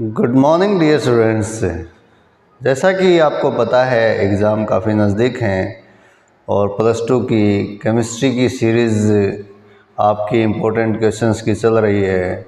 Good morning dear students. जैसा कि आपको पता है एग्ज़ाम काफ़ी नज़दीक हैं और +2 की केमिस्ट्री की सीरीज़ आपकी इम्पोर्टेंट क्वेश्चंस की चल रही है,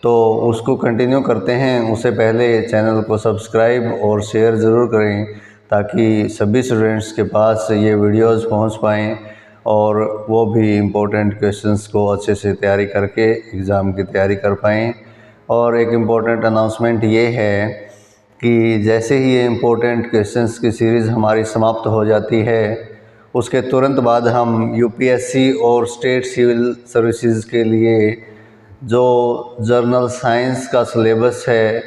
तो उसको कंटिन्यू करते हैं। उससे पहले चैनल को सब्सक्राइब और शेयर ज़रूर करें ताकि सभी स्टूडेंट्स के पास ये वीडियोज़ पहुंच पाएँ और वो भी इम्पोर्टेंट क्वेश्चंस को अच्छे से तैयारी करके एग्ज़ाम की तैयारी कर पाएँ। और एक इम्पॉर्टेंट अनाउंसमेंट ये है कि जैसे ही ये इम्पोर्टेंट क्वेश्चंस की सीरीज़ हमारी समाप्त हो जाती है, उसके तुरंत बाद हम यूपीएससी और स्टेट सिविल सर्विसेज के लिए जो जर्नल साइंस का सिलेबस है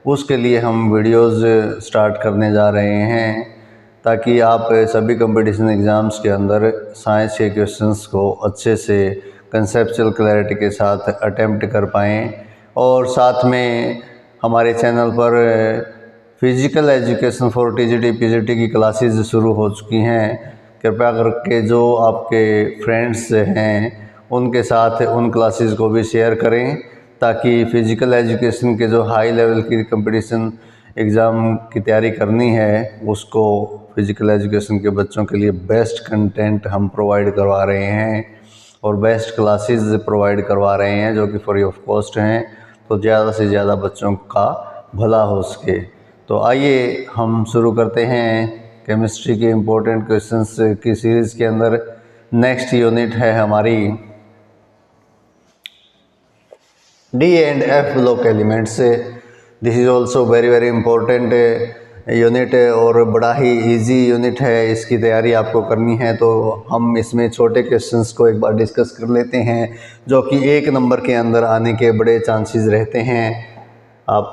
उसके लिए हम वीडियोस स्टार्ट करने जा रहे हैं ताकि आप सभी कंपटीशन एग्ज़ाम्स के अंदर साइंस के क्वेश्चंस को अच्छे से कंसेप्चुअल क्लैरिटी के साथ अटेम्प्ट कर पाएँ। और साथ में हमारे चैनल पर physical education for TGT PGT की क्लासेस शुरू हो चुकी हैं। कृपया करके जो आपके फ्रेंड्स हैं उनके साथ उन क्लासेस को भी शेयर करें ताकि फ़िज़िकल एजुकेशन के जो हाई लेवल की कंपटीशन एग्ज़ाम की तैयारी करनी है उसको फ़िज़िकल एजुकेशन के बच्चों के लिए बेस्ट कंटेंट हम प्रोवाइड करवा रहे हैं और बेस्ट क्लासेस प्रोवाइड करवा रहे हैं जो कि फ्री ऑफ कॉस्ट हैं, तो ज़्यादा से ज़्यादा बच्चों का भला हो सके। तो आइए हम शुरू करते हैं केमिस्ट्री के इम्पोर्टेंट क्वेश्चंस की सीरीज़ के अंदर। नेक्स्ट यूनिट है हमारी D and F block elements. This is also very important unit और बड़ा ही इजी यूनिट है। इसकी तैयारी आपको करनी है तो हम इसमें छोटे क्वेश्चंस को एक बार डिस्कस कर लेते हैं जो कि 1 नंबर के अंदर आने के बड़े चांसेस रहते हैं। आप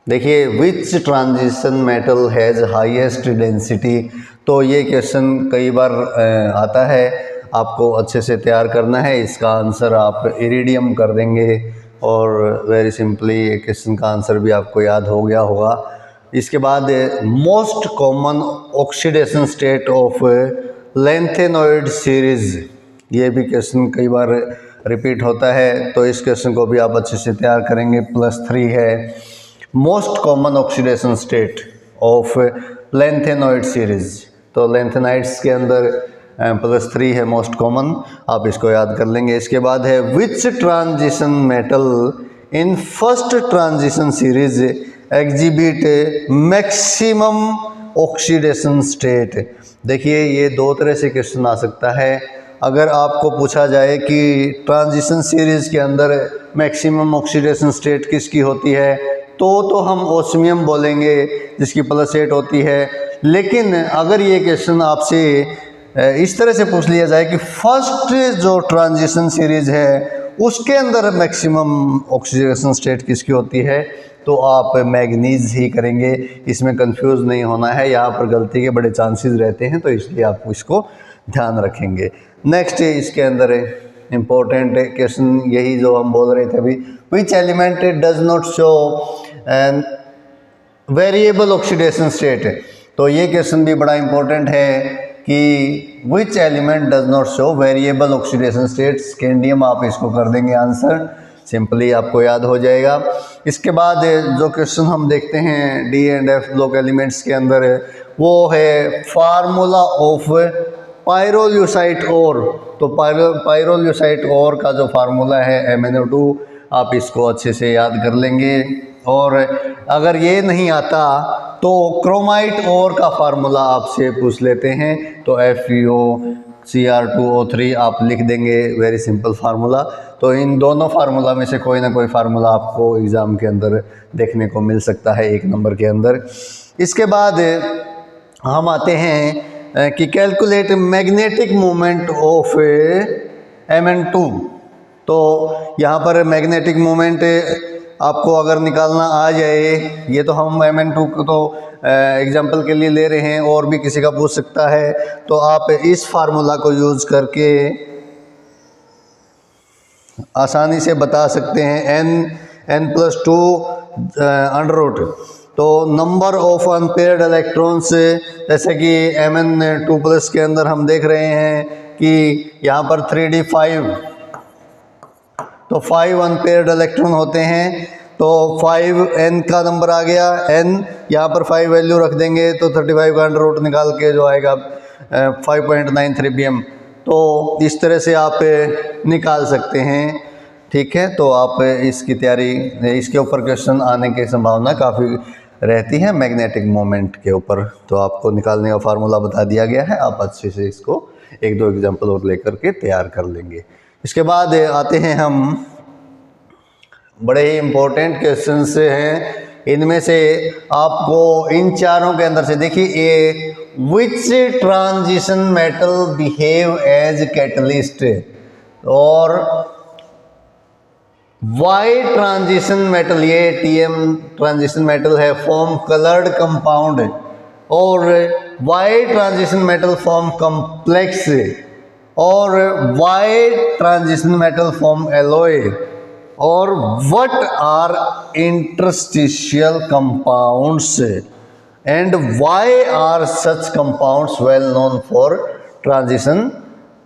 देखिए, विच transition metal has highest density. तो ये क्वेश्चन कई बार आता है, आपको अच्छे से तैयार करना है। इसका आंसर आप इरिडियम कर देंगे और वेरी सिंपली क्वेश्चन का आंसर भी आपको याद हो गया होगा। इसके बाद most common oxidation state of lanthanoid series, ये भी क्वेश्चन कई बार रिपीट होता है, तो इस क्वेश्चन को भी आप अच्छे से तैयार करेंगे। +3 है most common oxidation state of lanthanoid series. तो लैंथेनाइड्स के अंदर +3 है मोस्ट कॉमन, आप इसको याद कर लेंगे। इसके बाद है विच transition metal in first transition series exhibit maximum oxidation state. देखिए, ये 2 तरह से क्वेश्चन आ सकता है। अगर आपको पूछा जाए कि ट्रांजिशन सीरीज के अंदर मैक्सिमम ऑक्सीडेशन स्टेट किसकी होती है तो हम ओस्मियम बोलेंगे जिसकी +8 होती है। लेकिन अगर ये क्वेश्चन आपसे इस तरह से पूछ लिया जाए कि फर्स्ट जो ट्रांजिशन सीरीज है उसके अंदर मैक्सिमम ऑक्सीडेशन स्टेट किसकी होती है, तो आप मैग्नीज ही करेंगे। इसमें कंफ्यूज नहीं होना है, यहाँ पर गलती के बड़े चांसेस रहते हैं, तो इसलिए आप इसको ध्यान रखेंगे। नेक्स्ट इसके अंदर इम्पोर्टेंट क्वेश्चन यही जो हम बोल रहे थे अभी, which element does not show N variable oxidation state. तो ये क्वेश्चन भी बड़ा इंपॉर्टेंट है कि which element does not show variable oxidation state. Scandium आप इसको कर देंगे आंसर, सिंपली आपको याद हो जाएगा। इसके बाद जो क्वेश्चन हम देखते हैं D and F block elements के अंदर वो है फार्मूला ऑफ पायरोल्यूसाइट ओर। तो पायरोल्यूसाइट ओर का जो फार्मूला है MnO2, आप इसको अच्छे से याद कर लेंगे। और अगर ये नहीं आता तो क्रोमाइट ओर का फार्मूला आपसे पूछ लेते हैं, तो FeOCr2O3 आप लिख देंगे, वेरी सिंपल फार्मूला। तो इन दोनों फार्मूला में से कोई ना कोई फार्मूला आपको एग्ज़ाम के अंदर देखने को मिल सकता है 1 नंबर के अंदर। इसके बाद हम आते हैं कि calculate magnetic moment of Mn2। तो यहाँ पर मैग्नेटिक मोमेंट आपको अगर निकालना आ जाए, ये तो हम Mn2 को तो एग्जाम्पल के लिए ले रहे हैं, और भी किसी का पूछ सकता है, तो आप इस फार्मूला को यूज़ करके आसानी से बता सकते हैं n+2 √ तो नंबर ऑफ अनपेयर्ड इलेक्ट्रॉन्स, जैसे कि Mn2+ के अंदर हम देख रहे हैं कि यहाँ पर 3d5 तो 5 अनपेयर्ड इलेक्ट्रॉन होते हैं, तो 5 n का नंबर आ गया, n यहाँ पर 5 वैल्यू रख देंगे तो 35 का अंडर रूट निकाल के जो आएगा 5.93 pm। तो इस तरह से आप निकाल सकते हैं, ठीक है। तो आप इसकी तैयारी, इसके ऊपर क्वेश्चन आने की संभावना काफ़ी रहती है मैग्नेटिक मोमेंट के ऊपर। तो आपको निकालने का फार्मूला बता दिया गया है, आप अच्छे से इसको एक दो एग्जाम्पल और लेकर के तैयार कर लेंगे। इसके बाद आते हैं हम बड़े ही इम्पोर्टेंट क्वेश्चन से हैं, इनमें से आपको इन चारों के अंदर से देखिए, ये which transition metal behave as catalyst, और वाई ट्रांजिशन मेटल, ये टीएम ट्रांजिशन मेटल है, फॉर्म कलर्ड कंपाउंड, और why transition metal form complex, और why transition metal form alloy, और what are interstitial compounds and why are such compounds well known for transition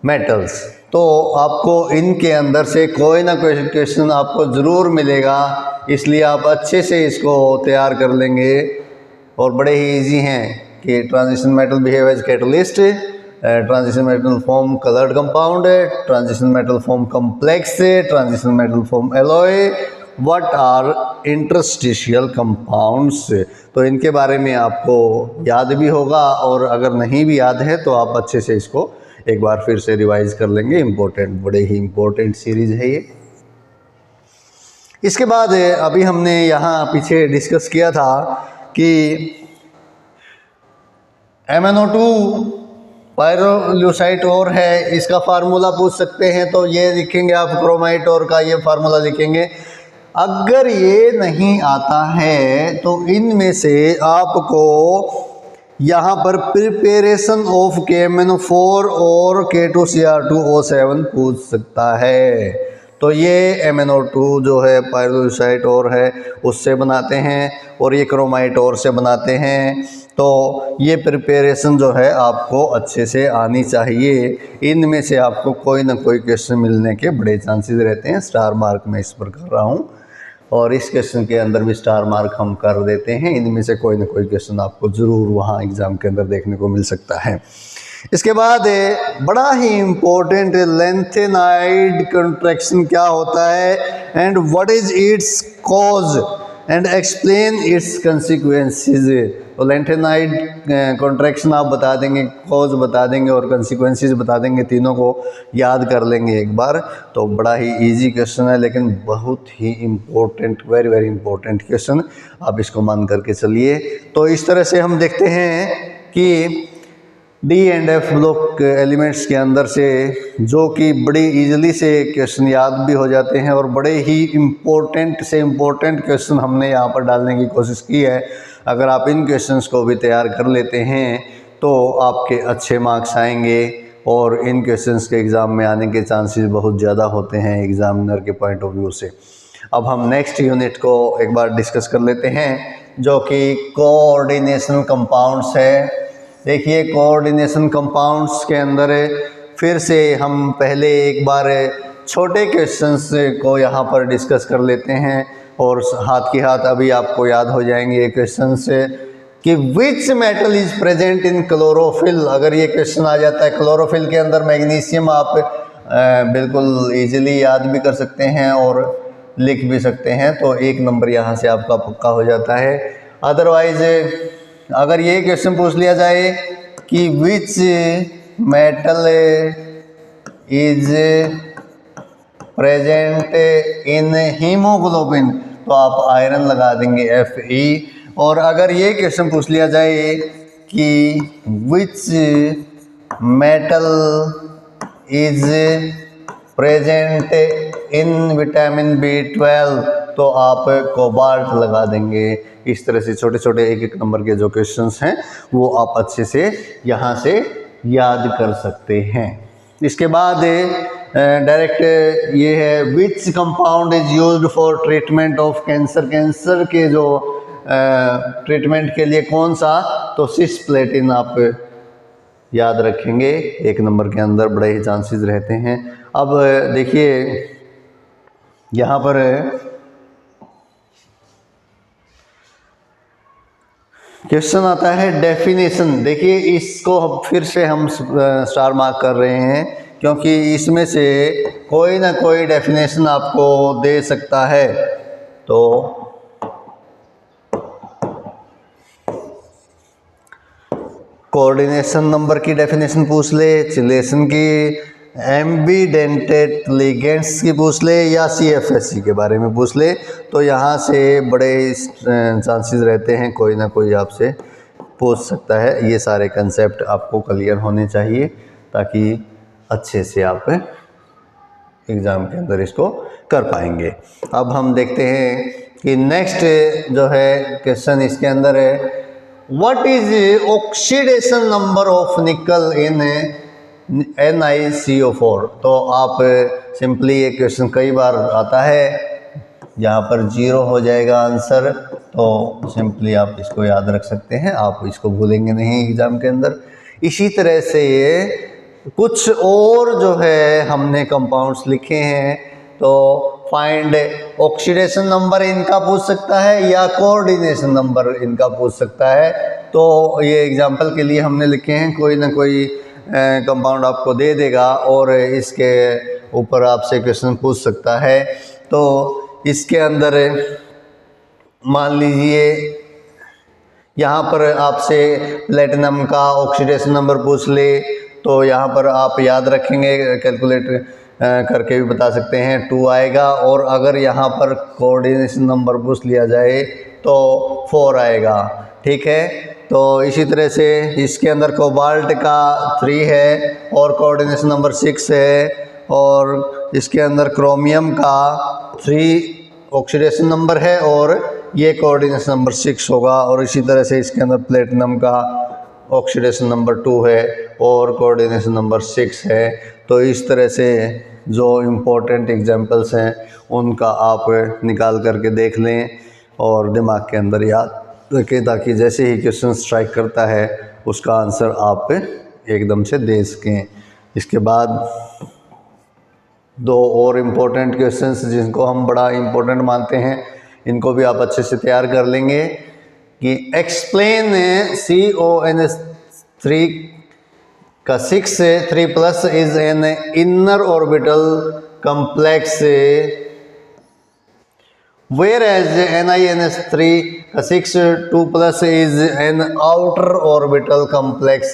metals. तो आपको इनके अंदर से कोई ना कोई क्वेश्चन आपको ज़रूर मिलेगा, इसलिए आप अच्छे से इसको तैयार कर लेंगे। और बड़े ही इजी हैं कि transition metal behave as catalyst, transition metal form coloured compound, transition metal form complex, transition metal form alloy, what are interstitial compounds. तो इनके बारे में आपको याद भी होगा, और अगर नहीं भी याद है तो आप अच्छे से इसको एक बार फिर से रिवाइज कर लेंगे। इम्पोर्टेंट, बड़े ही इम्पोर्टेंट सीरीज है ये। इसके बाद अभी हमने यहाँ पीछे डिस्कस किया था कि MnO2 पायरोल्यूसाइट और है, इसका फार्मूला पूछ सकते हैं, तो ये लिखेंगे आप, क्रोमाइट और का ये फार्मूला लिखेंगे। अगर ये नहीं आता है तो इनमें से आपको यहाँ पर प्रिपरेशन ऑफ KMnO4 और K2Cr2O7 पूछ सकता है। तो ये MnO2 जो है पायरोल्यूसाइट और है उससे बनाते हैं, और ये क्रोमाइट और से बनाते हैं। तो ये प्रिपरेशन जो है आपको अच्छे से आनी चाहिए। इनमें से आपको कोई ना कोई क्वेश्चन मिलने के बड़े चांसेस रहते हैं। स्टार मार्क मैं इस पर कर रहा हूँ, और इस क्वेश्चन के अंदर भी स्टार मार्क हम कर देते हैं। इनमें से कोई ना कोई क्वेश्चन आपको ज़रूर वहाँ एग्ज़ाम के अंदर देखने को मिल सकता है। इसके बाद बड़ा ही इम्पोर्टेंट, लैंथेनाइड कंट्रैक्शन क्या होता है and what is it's cause and explain it's consequences. तो लैंथेनाइड कंट्रैक्शन आप बता देंगे, कॉज बता देंगे और कंसिक्वेंसेस बता देंगे, तीनों को याद कर लेंगे एक बार। तो बड़ा ही इजी क्वेश्चन है, लेकिन बहुत ही important, very very important question, आप इसको मान करके चलिए। तो इस तरह से हम देखते हैं कि D and F block elements के अंदर से जो कि बड़ी इजीली से क्वेश्चन याद भी हो जाते हैं, और बड़े ही इम्पोर्टेंट से इम्पोर्टेंट क्वेश्चन हमने यहाँ पर डालने की कोशिश की है। अगर आप इन क्वेश्चंस को भी तैयार कर लेते हैं तो आपके अच्छे मार्क्स आएंगे, और इन क्वेश्चंस के एग्ज़ाम में आने के चांसेस बहुत ज़्यादा होते हैं एग्ज़ामिनर के पॉइंट ऑफ व्यू से। अब हम नेक्स्ट यूनिट को एक बार डिस्कस कर लेते हैं, जो कि कोऑर्डिनेशन कंपाउंड्स है। देखिए, कोऑर्डिनेशन कंपाउंड्स के अंदर फिर से हम पहले एक बार छोटे क्वेश्चंस को यहाँ पर डिस्कस कर लेते हैं, और हाथ के हाथ अभी आपको याद हो जाएंगे ये क्वेश्चंस कि which metal is present in chlorophyll. अगर ये क्वेश्चन आ जाता है क्लोरोफिल के अंदर मैग्नीशियम, आप बिल्कुल इजीली याद भी कर सकते हैं और लिख भी सकते हैं, तो 1 नंबर यहाँ से आपका पक्का हो जाता है। अदरवाइज अगर ये क्वेश्चन पूछ लिया जाए कि which metal is present in haemoglobin, तो आप आयरन लगा देंगे Fe। और अगर ये क्वेश्चन पूछ लिया जाए कि which metal is present in vitamin B12, तो आप कोबाल्ट लगा देंगे। इस तरह से छोटे छोटे 1-1 नंबर के जो क्वेश्चंस हैं वो आप अच्छे से यहाँ से याद कर सकते हैं। इसके बाद डायरेक्ट ये है, which compound is used for treatment of cancer. Cancer के जो ट्रीटमेंट के लिए कौन सा, तो सिस्प्लेटिन आप याद रखेंगे। 1 नंबर के अंदर बड़े ही चांसेस रहते हैं। अब देखिए, यहाँ पर क्वेश्चन आता है डेफिनेशन। देखिए इसको फिर से हम स्टार मार्क कर रहे हैं क्योंकि इसमें से कोई ना कोई डेफिनेशन आपको दे सकता है। तो कोऑर्डिनेशन नंबर की डेफिनेशन पूछ ले, चिलेशन की, एम्बीडेंटेड लिगेंड्स की पूछ ले, या CFSE के बारे में पूछ ले, तो यहाँ से बड़े चांसेस रहते हैं कोई ना कोई आपसे पूछ सकता है। ये सारे कंसेप्ट आपको क्लियर होने चाहिए ताकि अच्छे से आप एग्ज़ाम के अंदर इसको कर पाएंगे। अब हम देखते हैं कि नेक्स्ट जो है क्वेश्चन इसके अंदर है, what is oxidation number of निकल इन NiCO4। तो आप सिंपली ये क्वेश्चन कई बार आता है, यहाँ पर 0 हो जाएगा आंसर, तो सिंपली आप इसको याद रख सकते हैं, आप इसको भूलेंगे नहीं एग्ज़ाम के अंदर। इसी तरह से ये कुछ और जो है हमने कंपाउंड्स लिखे हैं, तो फाइंड ऑक्सीडेशन नंबर इनका पूछ सकता है या कोऑर्डिनेशन नंबर इनका पूछ सकता है। तो ये एग्जांपल के लिए हमने लिखे हैं, कोई ना कोई कंपाउंड आपको दे देगा और इसके ऊपर आपसे क्वेश्चन पूछ सकता है। तो इसके अंदर मान लीजिए यहाँ पर आपसे प्लेटिनम का ऑक्सीडेशन नंबर पूछ ले, तो यहाँ पर आप याद रखेंगे, कैलकुलेट करके भी बता सकते हैं, 2 आएगा। और अगर यहाँ पर कोऑर्डिनेशन नंबर पूछ लिया जाए तो 4 आएगा, ठीक है। तो इसी तरह से इसके अंदर कोबाल्ट का 3 है और कोऑर्डिनेशन नंबर 6 है, और इसके अंदर क्रोमियम का 3 ऑक्सीडेशन नंबर है और ये कोऑर्डिनेशन नंबर 6 होगा। और इसी तरह से इसके अंदर प्लेटिनम का ऑक्सीडेशन नंबर 2 है और कोऑर्डिनेशन नंबर 6 है। तो इस तरह से जो इम्पोर्टेंट एग्जांपल्स हैं उनका आप निकाल करके देख लें और दिमाग के अंदर याद रखें, ताकि जैसे ही क्वेश्चन स्ट्राइक करता है उसका आंसर आप एकदम से दे सकें। इसके बाद 2 और इम्पोर्टेंट क्वेश्चंस जिनको हम बड़ा इम्पोर्टेंट मानते हैं, इनको भी आप अच्छे से तैयार कर लेंगे कि एक्सप्लेन CONS3 का 6 3+ is an inner orbital complex, whereas NiNS3 का 6 2+ is an outer orbital complex.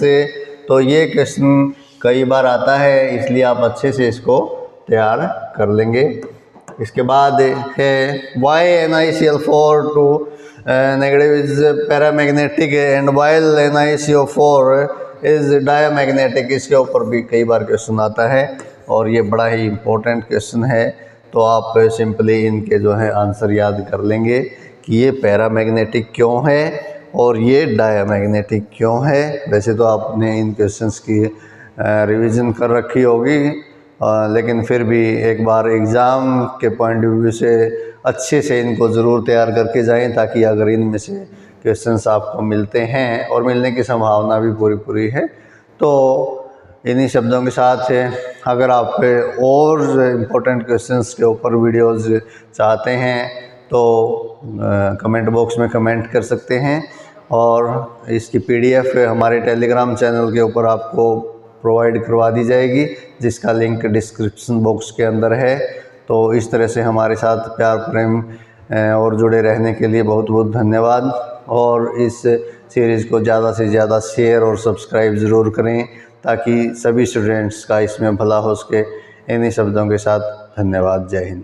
तो ये क्वेश्चन कई बार आता है, इसलिए आप अच्छे से इसको तैयार कर लेंगे। इसके बाद है why NiCl4 to negative is paramagnetic and while NiCO4 is diamagnetic. इसके ऊपर भी कई बार क्वेश्चन आता है और ये बड़ा ही इम्पोर्टेंट क्वेश्चन है। तो आप सिंपली इनके जो है आंसर याद कर लेंगे कि ये पैरामैग्नेटिक क्यों है और ये डायमैग्नेटिक क्यों है। वैसे तो आपने इन क्वेश्चंस की रिवीजन कर रखी होगी, लेकिन फिर भी एक बार एग्ज़ाम के पॉइंट ऑफ व्यू से अच्छे से इनको ज़रूर तैयार करके जाएं, ताकि अगर इनमें से क्वेश्चंस आपको मिलते हैं और मिलने की संभावना भी पूरी है। तो इन्हीं शब्दों के साथ अगर आप और इम्पोर्टेंट क्वेश्चंस के ऊपर वीडियोस चाहते हैं तो कमेंट बॉक्स में कमेंट कर सकते हैं, और इसकी PDF हमारे टेलीग्राम चैनल के ऊपर आपको प्रोवाइड करवा दी जाएगी, जिसका लिंक डिस्क्रिप्शन बॉक्स के अंदर है। तो इस तरह से हमारे साथ प्यार प्रेम और जुड़े रहने के लिए बहुत बहुत धन्यवाद। और इस सीरीज़ को ज़्यादा से ज़्यादा शेयर और सब्सक्राइब ज़रूर करें, ताकि सभी स्टूडेंट्स का इसमें भला हो सके। इन्हीं शब्दों के साथ धन्यवाद। जय हिंद।